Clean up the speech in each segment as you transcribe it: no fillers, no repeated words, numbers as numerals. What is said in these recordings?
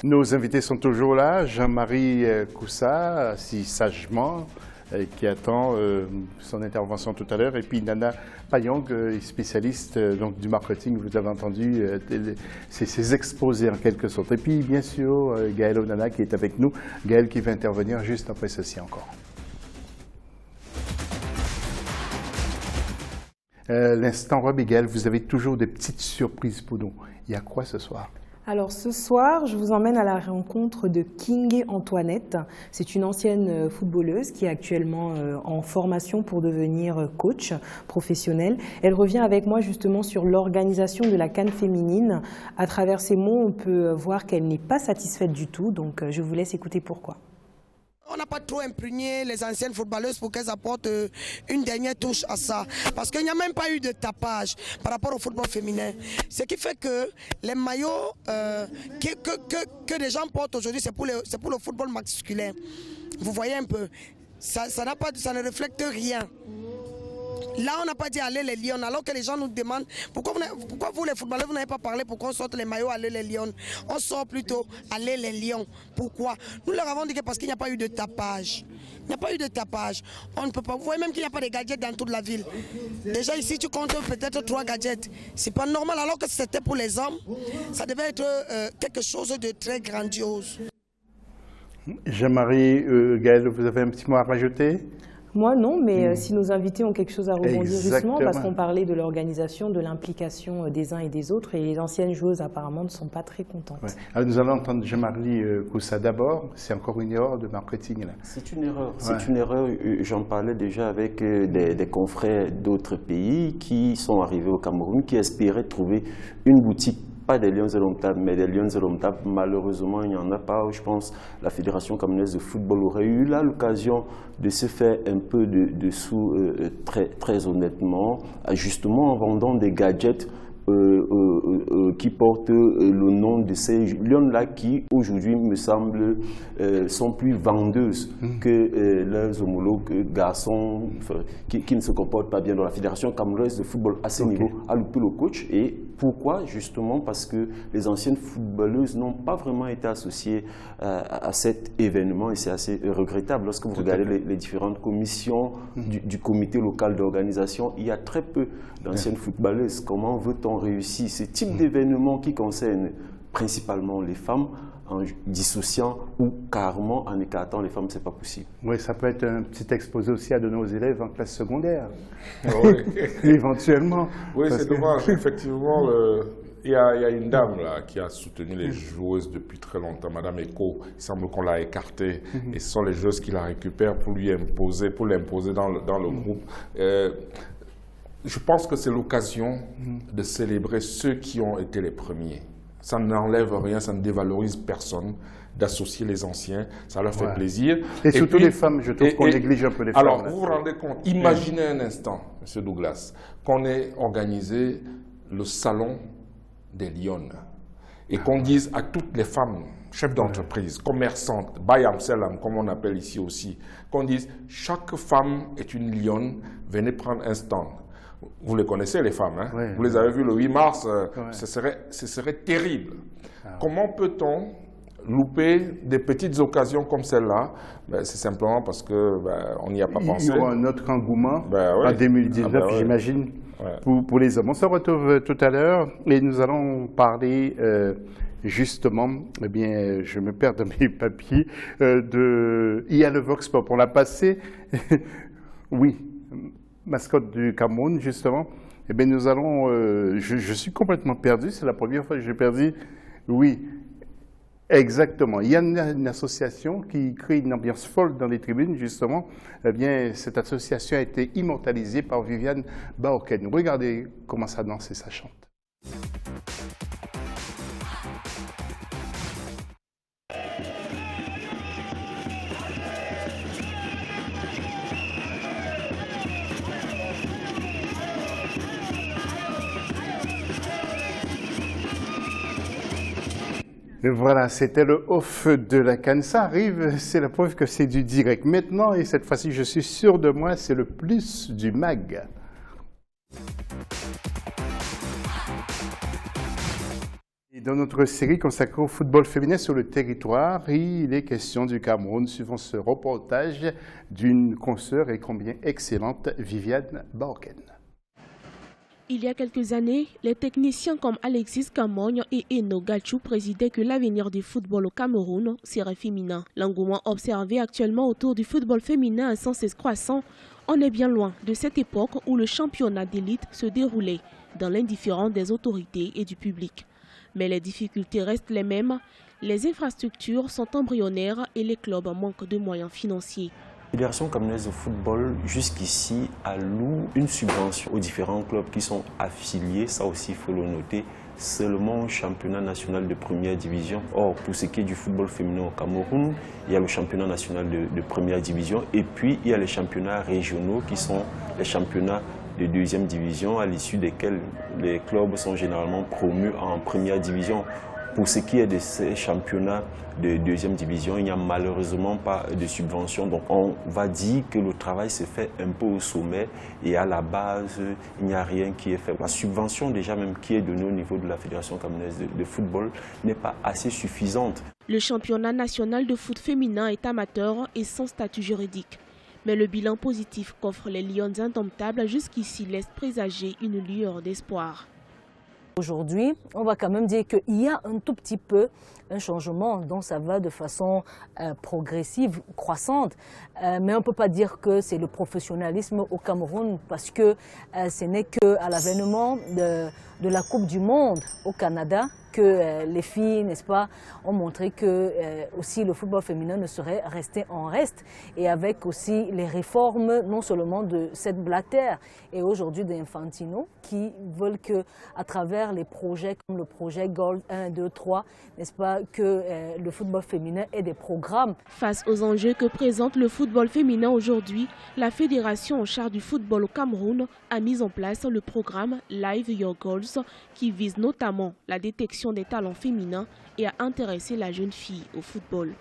Nos invités sont toujours là. Jean-Marie Coussa, assis sagement, qui attend son intervention tout à l'heure. Et puis Nana Payong, spécialiste donc, du marketing. Vous avez entendu ses exposés en quelque sorte. Et puis bien sûr, Gaël Onana qui est avec nous. Gaël qui va intervenir juste après ceci encore. L'instant Rob et Gaël, vous avez toujours des petites surprises pour nous. Il y a quoi ce soir? Alors ce soir, je vous emmène à la rencontre de Kingé Antoinette. C'est une ancienne footballeuse qui est actuellement en formation pour devenir coach professionnel. Elle revient avec moi justement sur l'organisation de la CAN féminine. À travers ces mots, on peut voir qu'elle n'est pas satisfaite du tout, donc je vous laisse écouter pourquoi. On n'a pas trop imprégné les anciennes footballeuses pour qu'elles apportent une dernière touche à ça. Parce qu'il n'y a même pas eu de tapage par rapport au football féminin. Ce qui fait que les maillots que les gens portent aujourd'hui, c'est pour le football masculin. Vous voyez un peu, ça ne reflète rien. Là, on n'a pas dit aller les Lions, alors que les gens nous demandent pourquoi vous les footballeurs, vous n'avez pas parlé pour qu'on sorte les maillots aller les Lions. On sort plutôt aller les Lions. Pourquoi? Nous leur avons dit que parce qu'il n'y a pas eu de tapage. Il n'y a pas eu de tapage. On ne peut pas. Vous voyez même qu'il n'y a pas de gadgets dans toute la ville. Déjà ici, tu comptes peut-être 3 gadgets. C'est pas normal, alors que c'était pour les hommes. Ça devait être quelque chose de très grandiose. Jean-Marie, Gaël, vous avez un petit mot à rajouter? Moi non, mais si nos invités ont quelque chose à rebondir justement, parce qu'on Exactement. parlait de l'organisation, de l'implication des uns et des autres, et les anciennes joueuses apparemment ne sont pas très contentes. Ouais. Alors nous allons entendre Jean-Marie Coussa d'abord. C'est encore une erreur de marketing là. C'est une erreur. Ouais. C'est une erreur. J'en parlais déjà avec des confrères d'autres pays qui sont arrivés au Cameroun, qui espéraient trouver une boutique. Pas des Lions indomptables, mais des Lions indomptables. Malheureusement, il n'y en a pas. Je pense la Fédération camerounaise de football aurait eu là l'occasion de se faire un peu de sous, très honnêtement, justement en vendant des gadgets qui portent le nom de ces lions-là qui, aujourd'hui, me semble, sont plus vendeuses que leurs homologues garçons qui ne se comportent pas bien dans la Fédération camerounaise de football. À ce niveau, a loupé le coach. Et pourquoi? Justement parce que les anciennes footballeuses n'ont pas vraiment été associées à cet événement et c'est assez regrettable. Lorsque vous regardez les différentes commissions du comité local d'organisation, il y a très peu d'anciennes footballeuses. Comment veut-on réussir ce type d'événement qui concerne principalement les femmes en dissociant ou carrément en écartant les femmes? C'est pas possible. Oui, ça peut être un petit exposé aussi à donner aux élèves en classe secondaire. Oui, Éventuellement. oui Parce c'est que- dommage. Effectivement, il y a une dame là, qui a soutenu les joueuses depuis très longtemps, Madame Eco. Il semble qu'on l'a écartée. Et ce sont les joueuses qui la récupèrent pour l'imposer dans le groupe. Je pense que c'est l'occasion de célébrer ceux qui ont été les premiers. Ça n'enlève rien, ça ne dévalorise personne d'associer les anciens, ça leur fait plaisir. Et surtout puis, les femmes, je trouve qu'on néglige un peu les femmes. Alors, là. vous vous rendez compte, imaginez un instant, M. Douglas, qu'on ait organisé le salon des Lions et qu'on dise à toutes les femmes, chefs d'entreprise, commerçantes, Bayam Selam, comme on appelle ici aussi, qu'on dise chaque femme est une lionne, venez prendre un stand. Vous les connaissez, les femmes, hein? Ouais, Vous les avez vues le 8 mars, ce serait terrible. Comment peut-on louper des petites occasions comme celle-là? Ben, c'est simplement parce qu'on n'y a pas pensé. Il y aura un autre engouement Ben oui. en 2019, Ah ben oui. j'imagine, Ouais. pour les hommes. On se retrouve tout à l'heure et nous allons parler justement, eh bien, je me perds dans mes papiers, il y a le Vox Pop, on l'a passé, oui, mascotte du Cameroun, justement. Eh bien, nous allons, je suis complètement perdu, c'est la première fois que j'ai perdu, oui. Exactement. Il y a une association qui crée une ambiance folle dans les tribunes, justement. Eh bien, cette association a été immortalisée par Viviane Baoken. Regardez comment ça danse et ça chante. Et voilà, c'était le off de la CAN. Ça arrive, c'est la preuve que c'est du direct. Maintenant, et cette fois-ci, je suis sûr de moi, c'est le plus du mag. Et dans notre série consacrée au football féminin sur le territoire, il est question du Cameroun, suivant ce reportage d'une consoeur et combien excellente, Viviane Baoken. Il y a quelques années, les techniciens comme Alexis Camogne et Eno Gachou présidaient que l'avenir du football au Cameroun serait féminin. L'engouement observé actuellement autour du football féminin est sans cesse croissant. On est bien loin de cette époque où le championnat d'élite se déroulait dans l'indifférence des autorités et du public. Mais les difficultés restent les mêmes. Les infrastructures sont embryonnaires et les clubs manquent de moyens financiers. La Fédération camerounaise de football, jusqu'ici, alloue une subvention aux différents clubs qui sont affiliés, ça aussi il faut le noter, seulement au championnat national de première division. Or, pour ce qui est du football féminin au Cameroun, il y a le championnat national de première division et puis il y a les championnats régionaux qui sont les championnats de deuxième division à l'issue desquels les clubs sont généralement promus en première division. Pour ce qui est de ces championnats de deuxième division, il n'y a malheureusement pas de subvention. Donc on va dire que le travail se fait un peu au sommet et à la base, il n'y a rien qui est fait. La subvention déjà même qui est donnée au niveau de la Fédération camerounaise de football n'est pas assez suffisante. Le championnat national de foot féminin est amateur et sans statut juridique. Mais le bilan positif qu'offrent les Lions indomptables jusqu'ici laisse présager une lueur d'espoir. Aujourd'hui, on va quand même dire qu'il y a un tout petit peu un changement, donc ça va de façon progressive, croissante. Mais on ne peut pas dire que c'est le professionnalisme au Cameroun parce que ce n'est qu'à l'avènement de la Coupe du Monde au Canada que les filles, n'est-ce pas, ont montré que aussi le football féminin ne serait resté en reste. Et avec aussi les réformes, non seulement de cette Blatter et aujourd'hui d'Infantino, qui veulent que, à travers les projets comme le projet Gold 1, 2, 3, n'est-ce pas, que le football féminin ait des programmes. Face aux enjeux que présente le football féminin aujourd'hui, la fédération en charge du football au Cameroun a mis en place le programme Live Your Goals qui vise notamment la détection des talents féminins et à intéresser la jeune fille au football.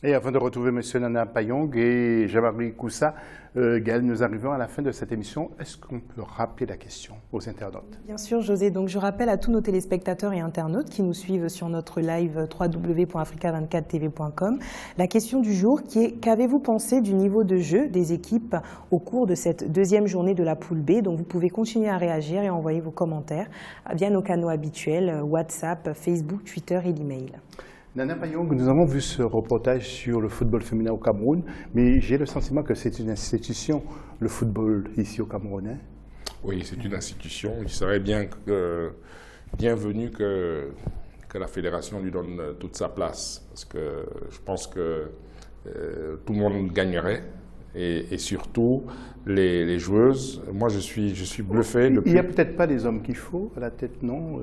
Et avant de retrouver M. Nana Payong et Jean-Marie Koussa, Gaël, nous arrivons à la fin de cette émission. Est-ce qu'on peut rappeler la question aux internautes? Bien sûr, José. Donc, je rappelle à tous nos téléspectateurs et internautes qui nous suivent sur notre live www.africa24tv.com la question du jour qui est: qu'avez-vous pensé du niveau de jeu des équipes au cours de cette deuxième journée de la poule B? Donc, vous pouvez continuer à réagir et envoyer vos commentaires via nos canaux habituels, WhatsApp, Facebook, Twitter et l'email. Nana Payong, nous avons vu ce reportage sur le football féminin au Cameroun, mais j'ai le sentiment que c'est une institution, le football ici au Cameroun. Hein? Oui, c'est une institution. Il serait bienvenu que la fédération lui donne toute sa place, parce que je pense que tout le monde gagnerait. Et surtout, les joueuses, moi je suis bluffé. Il n'y a peut-être pas les hommes qu'il faut à la tête, non?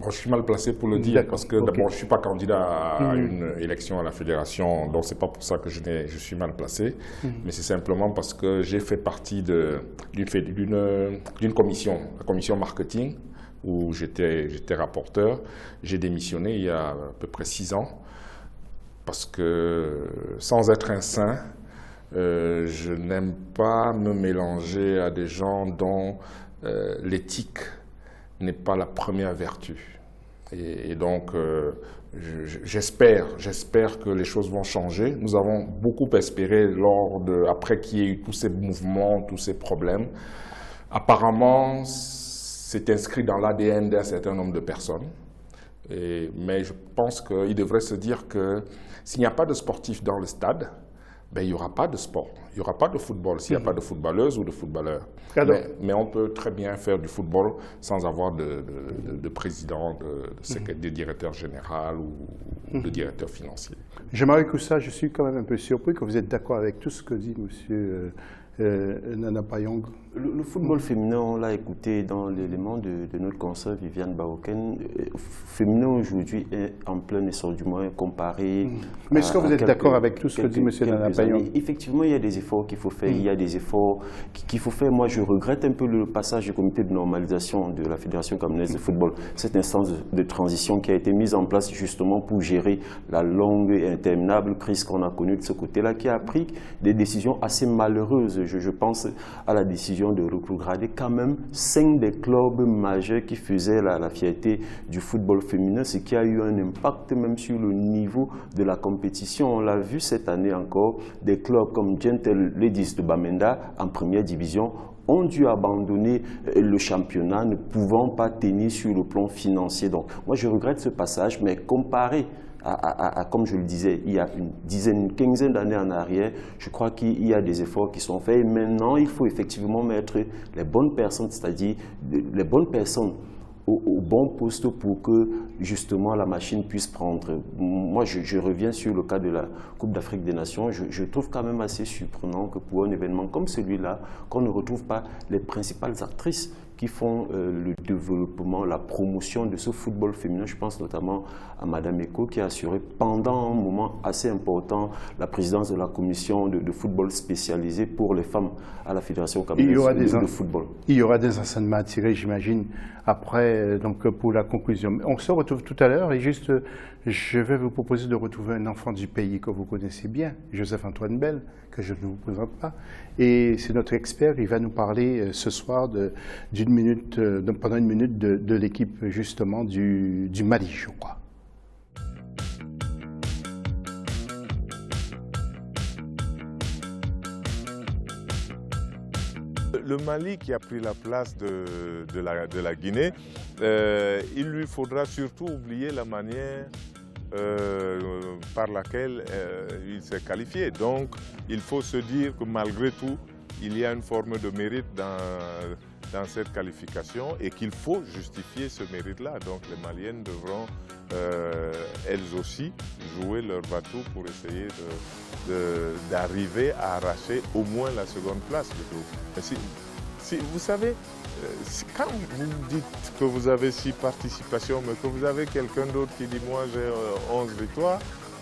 Bon, je suis mal placé pour le dire parce que d'abord, je ne suis pas candidat à une élection à la fédération, donc ce n'est pas pour ça que je suis mal placé, mais c'est simplement parce que j'ai fait partie d'une commission, la commission marketing, où j'étais rapporteur. J'ai démissionné il y a à peu près 6 ans parce que, sans être un saint, je n'aime pas me mélanger à des gens dont l'éthique n'est pas la première vertu. Et donc, j'espère que les choses vont changer. Nous avons beaucoup espéré après qu'il y ait eu tous ces mouvements, tous ces problèmes. Apparemment, c'est inscrit dans l'ADN d'un certain nombre de personnes. Mais je pense qu'il devrait se dire que s'il n'y a pas de sportifs dans le stade, ben, il n'y aura pas de sport, il n'y aura pas de football s'il n'y a pas de footballeuses ou de footballeurs. Mais on peut très bien faire du football sans avoir de président, de directeur général ou de directeur financier. Jean-Marie Koussa, je suis quand même un peu surpris que vous êtes d'accord avec tout ce que dit M. Nana Payong. Le football féminin, on l'a écouté dans l'élément de notre consoeur Viviane Baoken. Féminin aujourd'hui est en plein essor, du moins comparé. Mais est-ce que vous êtes d'accord avec tout ce que dit M. Nana Payong? Effectivement, il y a des efforts qu'il faut faire. Il y a des efforts qu'il faut faire. Moi, je regrette un peu le passage du comité de normalisation de la Fédération camerounaise de football. Cette instance de transition qui a été mise en place justement pour gérer la longue et interminable crise qu'on a connue de ce côté-là, qui a pris des décisions assez malheureuses. je pense à la décision de regarder quand même 5 des clubs majeurs qui faisaient la fierté du football féminin, ce qui a eu un impact même sur le niveau de la compétition. On l'a vu cette année encore, des clubs comme Gentle Ladies de Bamenda en première division ont dû abandonner le championnat, ne pouvant pas tenir sur le plan financier. Donc moi je regrette ce passage, mais comparé à, comme je le disais, il y a une quinzaine d'années en arrière, je crois qu'il y a des efforts qui sont faits. Et maintenant, il faut effectivement mettre les bonnes personnes, c'est-à-dire les bonnes personnes au bon poste pour que justement la machine puisse prendre. Moi, je reviens sur le cas de la Coupe d'Afrique des Nations. Je trouve quand même assez surprenant que pour un événement comme celui-là, qu'on ne retrouve pas les principales actrices qui font le développement, la promotion de ce football féminin. Je pense notamment à Madame Eko qui a assuré pendant un moment assez important la présidence de la commission de football spécialisée pour les femmes à la Fédération camerounaise de football. Il y aura des enseignements à tirer, j'imagine, après, donc pour la conclusion. On se retrouve tout à l'heure et juste, je vais vous proposer de retrouver un enfant du pays que vous connaissez bien, Joseph-Antoine Bell, que je ne vous présente pas. Et c'est notre expert, il va nous parler ce soir pendant une minute de l'équipe justement du Mali, je crois. Le Mali qui a pris la place de la Guinée, il lui faudra surtout oublier la manière par laquelle il s'est qualifié. Donc il faut se dire que malgré tout, il y a une forme de mérite dans cette qualification et qu'il faut justifier ce mérite-là. Donc les Maliennes devront elles aussi jouer leur bateau pour essayer d'arriver à arracher au moins la seconde place du groupe. Vous savez, quand vous dites que vous avez 6 participations, mais que vous avez quelqu'un d'autre qui dit « moi j'ai 11 victoires »,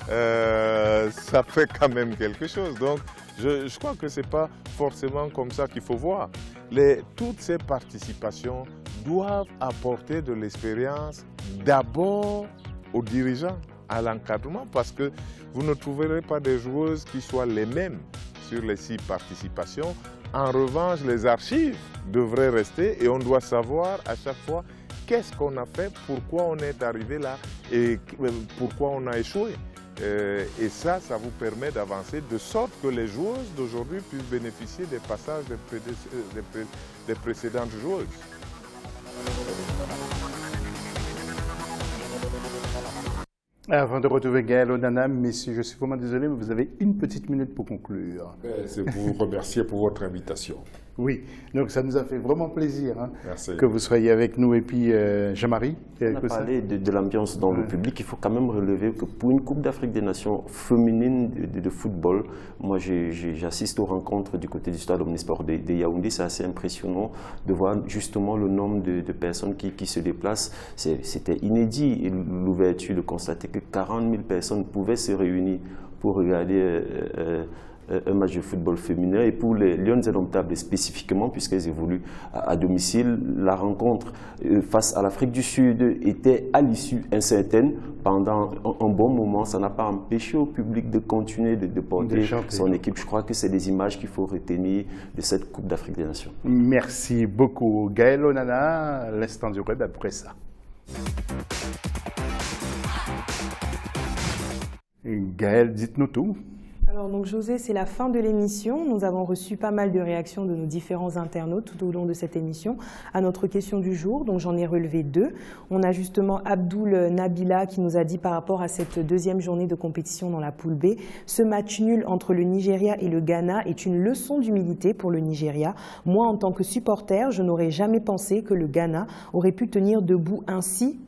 ça fait quand même quelque chose. Donc je crois que ce n'est pas forcément comme ça qu'il faut voir. Toutes ces participations doivent apporter de l'expérience d'abord aux dirigeants, à l'encadrement, parce que vous ne trouverez pas des joueuses qui soient les mêmes sur les 6 participations. En revanche, les archives devraient rester et on doit savoir à chaque fois qu'est-ce qu'on a fait, pourquoi on est arrivé là et pourquoi on a échoué. Et ça vous permet d'avancer de sorte que les joueuses d'aujourd'hui puissent bénéficier des passages des précédentes joueuses. Avant de retrouver Gaël Onana, messieurs, je suis vraiment désolé, mais vous avez une petite minute pour conclure. C'est pour vous remercier pour votre invitation. Oui, donc ça nous a fait vraiment plaisir que vous soyez avec nous. Et puis, Jean-Marie, on a parlé de l'ambiance dans le public. Il faut quand même relever que pour une Coupe d'Afrique des Nations féminine de football, moi j'assiste aux rencontres du côté du stade Omnisport de Yaoundé. C'est assez impressionnant de voir justement le nombre de personnes qui se déplacent. C'était inédit l'ouverture de constater que 40 000 personnes pouvaient se réunir pour regarder un match de football féminin. Et pour les Lions Indomptables spécifiquement, puisqu'elles évoluent à domicile, la rencontre face à l'Afrique du Sud était à l'issue incertaine pendant un bon moment. Ça n'a pas empêché au public de continuer de porter son équipe. Je crois que c'est des images qu'il faut retenir de cette Coupe d'Afrique des Nations. Merci beaucoup. Gaël Onana, l'instant du web après ça. Gaël, dites-nous tout. Alors donc José, c'est la fin de l'émission. Nous avons reçu pas mal de réactions de nos différents internautes tout au long de cette émission à notre question du jour. Donc j'en ai relevé 2. On a justement Abdoul Nabila qui nous a dit par rapport à cette deuxième journée de compétition dans la poule B, ce match nul entre le Nigeria et le Ghana est une leçon d'humilité pour le Nigeria. Moi, en tant que supporter, je n'aurais jamais pensé que le Ghana aurait pu tenir debout ainsi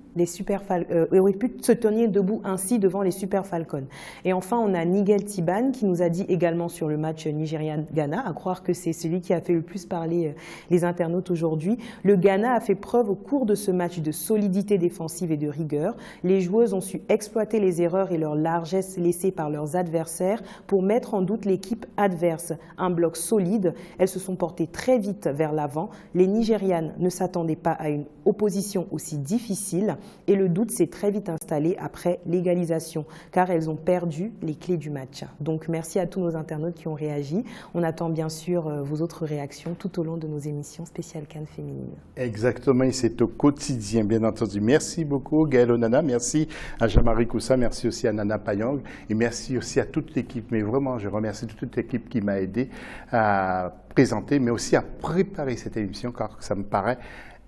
aurait pu se tenir debout ainsi devant les Super Falcons. Et enfin, on a Nigel Tiban qui nous a dit également sur le match Nigérian-Ghana, à croire que c'est celui qui a fait le plus parler les internautes aujourd'hui. Le Ghana a fait preuve au cours de ce match de solidité défensive et de rigueur. Les joueuses ont su exploiter les erreurs et leurs largesses laissées par leurs adversaires pour mettre en doute l'équipe adverse. Un bloc solide, elles se sont portées très vite vers l'avant. Les Nigérianes ne s'attendaient pas à une opposition aussi difficile. et le doute s'est très vite installé après l'égalisation, car elles ont perdu les clés du match. Donc merci à tous nos internautes qui ont réagi. On attend bien sûr vos autres réactions tout au long de nos émissions spéciales CAN féminines. Exactement, et c'est au quotidien, bien entendu. Merci beaucoup, Gaël Onana. Merci à Jean-Marie Coussa. Merci aussi à Nana Payong. Et merci aussi à toute l'équipe. Mais vraiment, je remercie toute l'équipe qui m'a aidé à présenter, mais aussi à préparer cette émission, car ça me paraît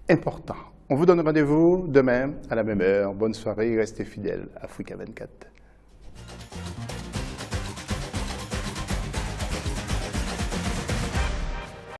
important. On vous donne rendez-vous demain à la même heure. Bonne soirée, restez fidèles. Africa 24.